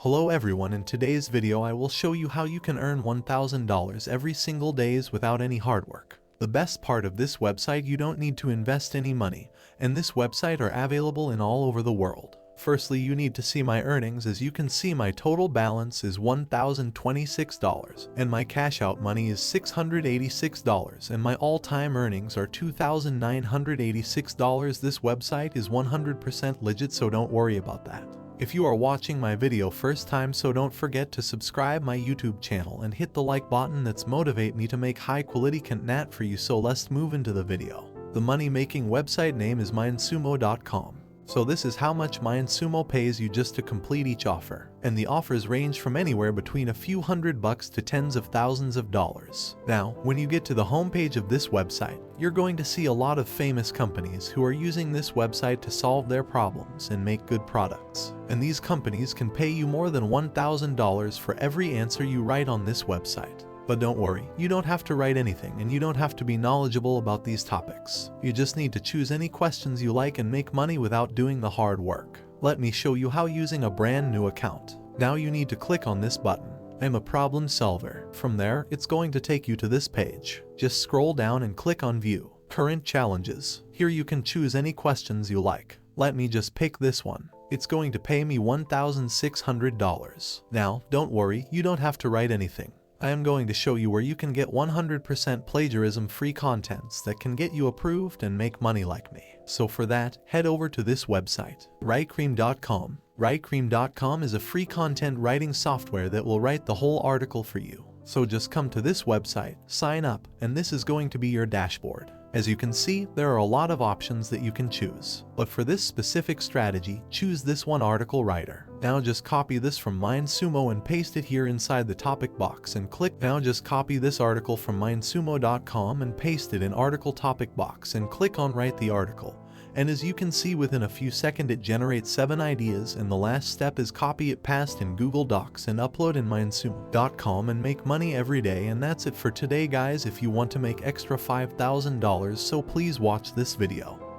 Hello everyone, in today's video I will show you how you can earn $1,000 every single days without any hard work. The best part of this website, you don't need to invest any money, and this website are available in all over the world. Firstly, you need to see my earnings. As you can see, my total balance is $1,026 and my cash out money is $686 and my all-time earnings are $2,986. This website is 100% legit, so don't worry about that. If you are watching my video first time, so don't forget to subscribe my YouTube channel and hit the like button. That's motivate me to make high quality content for you. So let's move into the video. The money making website name is mindsumo.com. So this is how much Mindsumo pays you just to complete each offer. And the offers range from anywhere between a few $100 to tens of thousands of dollars. Now, when you get to the homepage of this website, you're going to see a lot of famous companies who are using this website to solve their problems and make good products. And these companies can pay you more than $1,000 for every answer you write on this website. But don't worry, you don't have to write anything and you don't have to be knowledgeable about these topics. You just need to choose any questions you like and make money without doing the hard work. Let me show you how using a brand new account. Now you need to click on this button. I'm a problem solver. From there, it's going to take you to this page. Just scroll down and click on View Current Challenges. Here you can choose any questions you like. Let me just pick this one. It's going to pay me $1,600. Now, don't worry, you don't have to write anything. I am going to show you where you can get 100% plagiarism-free contents that can get you approved and make money like me. So for that, head over to this website, writecream.com. Writecream.com is a free content writing software that will write the whole article for you. So just come to this website, sign up, and this is going to be your dashboard. As you can see, there are a lot of options that you can choose. But for this specific strategy, choose this one, article writer. Now just copy this from Mindsumo and paste it here inside the topic box and click. Now just copy this article from mindsumo.com and paste it in article topic box and click on write the article. And as you can see, within a few seconds it generates 7 ideas, and the last step is copy it, paste in Google Docs and upload in mindsumo.com and make money every day. And that's it for today guys. If you want to make extra $5,000, so please watch this video.